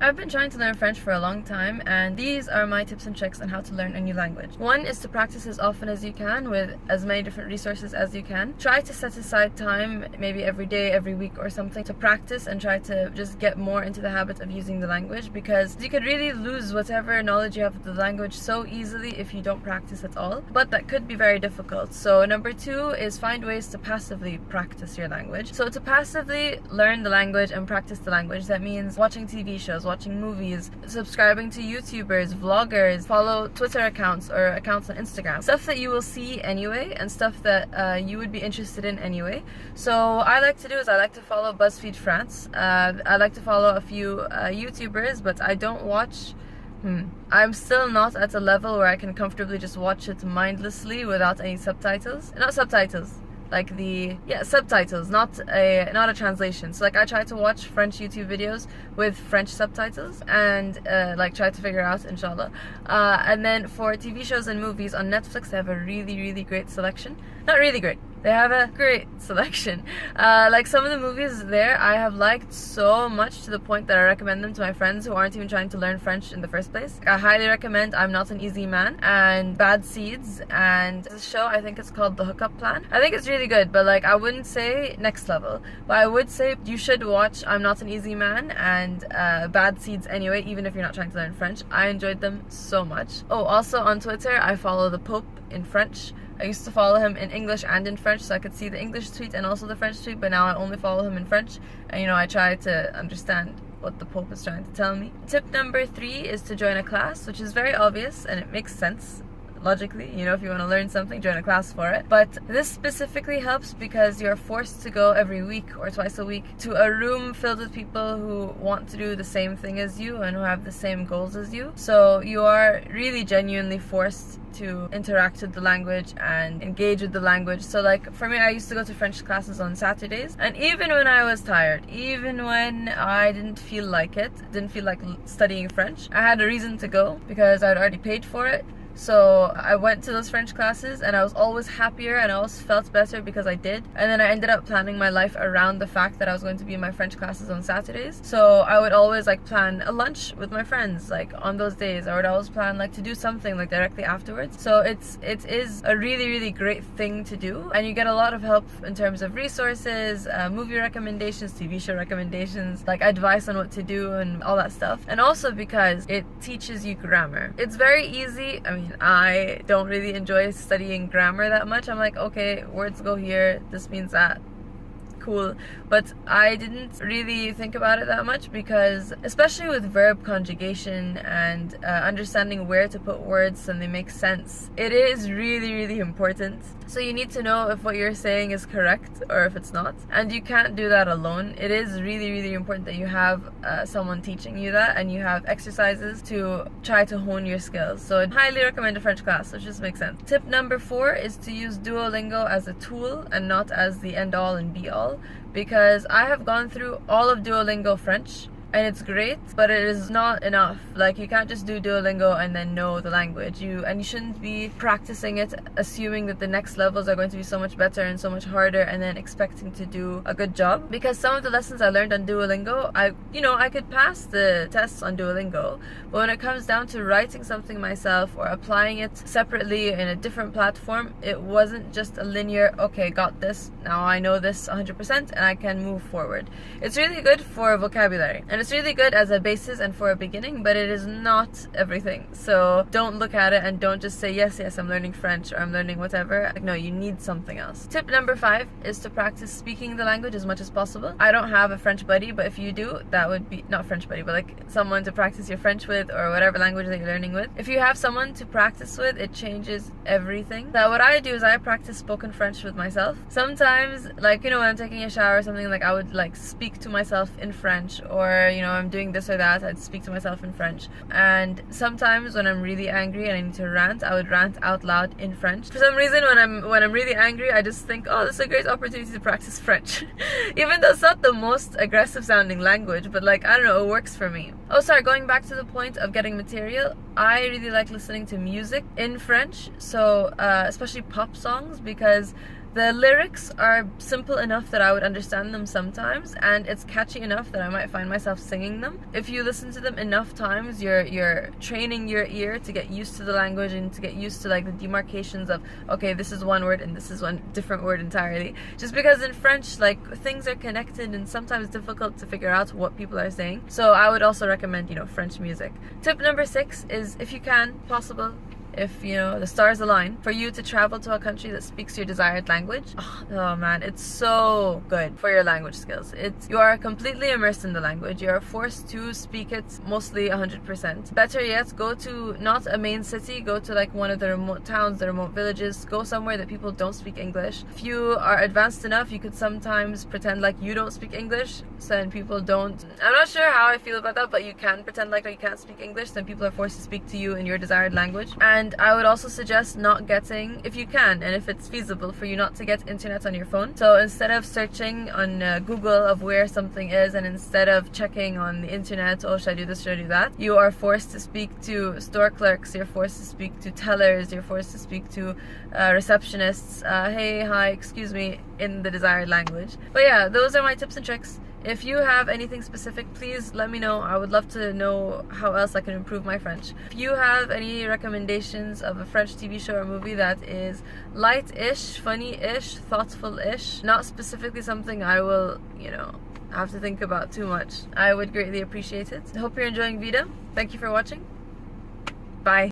I've been trying to learn French for a long time, and these are my tips and tricks on how to learn a new language. One is to practice as often as you can with as many different resources as you can. Try to set aside time, maybe every day, every week or something, to practice and try to just get more into the habit of using the language, because you could really lose whatever knowledge you have of the language so easily if you don't practice at all. But that could be very difficult. So number 2 is find ways to passively practice your language. So to passively learn the language and practice the language, that means watching TV shows, watching movies, subscribing to YouTubers, vloggers, follow Twitter accounts or accounts on Instagram. Stuff that you will see anyway and stuff that you would be interested in anyway. So I like to do is I like to follow BuzzFeed France. I like to follow a few YouTubers, but I don't watch I'm still not at a level where I can comfortably just watch it mindlessly without any subtitles. Not subtitles, like subtitles, not a translation. So like I try to watch French YouTube videos with French subtitles and like try to figure out, inshallah. And then for TV shows and movies on Netflix, they have a really great selection. Not really great. They have a great selection. Like some of the movies there I have liked so much to the point that I recommend them to my friends who aren't even trying to learn French in the first place. I highly recommend I'm Not an Easy Man and Bad Seeds, and this show, I think it's called The Hookup Plan. I think it's really good, but like I wouldn't say next level. But I would say you should watch I'm Not an Easy Man and Bad Seeds anyway, even if you're not trying to learn French. I enjoyed them so much. Oh, also on Twitter, I follow the Pope in French. I used to follow him in English and in French, so I could see the English tweet and also the French tweet, but now I only follow him in French, and I try to understand what the Pope is trying to tell me. Tip number 3 is to join a class, which is very obvious and it makes sense logically. If you want to learn something, join a class for it. But this specifically helps because you're forced to go every week or twice a week to a room filled with people who want to do the same thing as you and who have the same goals as you. So you are really genuinely forced to interact with the language and engage with the language. So like for me, I used to go to French classes on Saturdays, and even when I was tired, even when I didn't feel like studying French, I had a reason to go because I'd already paid for it. So I went to those French classes and I was always happier and I always felt better because I did. And then I ended up planning my life around the fact that I was going to be in my French classes on Saturdays. So I would always like plan a lunch with my friends like on those days. I would always plan like to do something like directly afterwards. So it is a really great thing to do, and you get a lot of help in terms of resources, movie recommendations, TV show recommendations, like advice on what to do and all that stuff. And also because it teaches you grammar. It's very easy. I don't really enjoy studying grammar that much. I'm like, okay, words go here, this means that. Cool. But I didn't really think about it that much because, especially with verb conjugation and understanding where to put words so they make sense, it is really important. So you need to know if what you're saying is correct or if it's not, and you can't do that alone. It is really important that you have someone teaching you that, and you have exercises to try to hone your skills. So I'd highly recommend a French class, which just makes sense. Tip number 4 is to use Duolingo as a tool and not as the end all and be all, because I have gone through all of Duolingo French and it's great, but it is not enough. Like, you can't just do Duolingo and then know the language. You shouldn't be practicing it assuming that the next levels are going to be so much better and so much harder and then expecting to do a good job. Because some of the lessons I learned on Duolingo, I could pass the tests on Duolingo, but when it comes down to writing something myself or applying it separately in a different platform, it wasn't just a linear, okay, got this, now I know this 100% and I can move forward. It's really good for vocabulary, and it's really good as a basis and for a beginning, but it is not everything. So don't look at it and don't just say, yes, I'm learning French or I'm learning whatever. Like, no, you need something else. Tip number 5 is to practice speaking the language as much as possible. I don't have a French buddy, but if you do, that would be, not French buddy, but like someone to practice your French with or whatever language that you're learning with. If you have someone to practice with, it changes everything. So what I do is I practice spoken French with myself. Sometimes, like, when I'm taking a shower or something, like I would like speak to myself in French, or I'm doing this or that, I'd speak to myself in French. And sometimes when I'm really angry and I need to rant, I would rant out loud in French. For some reason, when I'm really angry, I just think, oh, this is a great opportunity to practice French. Even though it's not the most aggressive sounding language, but like, I don't know, it works for me. Oh, sorry, going back to the point of getting material, I really like listening to music in French, so especially pop songs, because The lyrics are simple enough that I would understand them sometimes, and it's catchy enough that I might find myself singing them. If you listen to them enough times, you're training your ear to get used to the language and to get used to like the demarcations of, okay, this is one word and this is one different word entirely. Just because in French, like, things are connected and sometimes difficult to figure out what people are saying. So I would also recommend, French music. Tip number 6 is, if you can, possible, if the stars align, for you to travel to a country that speaks your desired language. Oh man, it's so good for your language skills. You are completely immersed in the language. You are forced to speak it mostly 100%. Better yet, go to not a main city, go to like one of the remote towns, the remote villages. Go somewhere that people don't speak English. If you are advanced enough, you could sometimes pretend like you don't speak English, so then people don't. I'm not sure how I feel about that, but you can pretend like you can't speak English, then people are forced to speak to you in your desired language. And I would also suggest not getting, if you can and if it's feasible for you, not to get internet on your phone. So instead of searching on Google of where something is, and instead of checking on the internet, oh, should I do this, should I do that, you are forced to speak to store clerks, you're forced to speak to tellers, you're forced to speak to receptionists, hey, hi, excuse me, in the desired language. But yeah, those are my tips and tricks. If you have anything specific, please let me know. I would love to know how else I can improve my French. If you have any recommendations of a French TV show or movie that is light-ish, funny-ish, thoughtful-ish, not specifically something I will, have to think about too much, I would greatly appreciate it. I hope you're enjoying VEDA. Thank you for watching. Bye.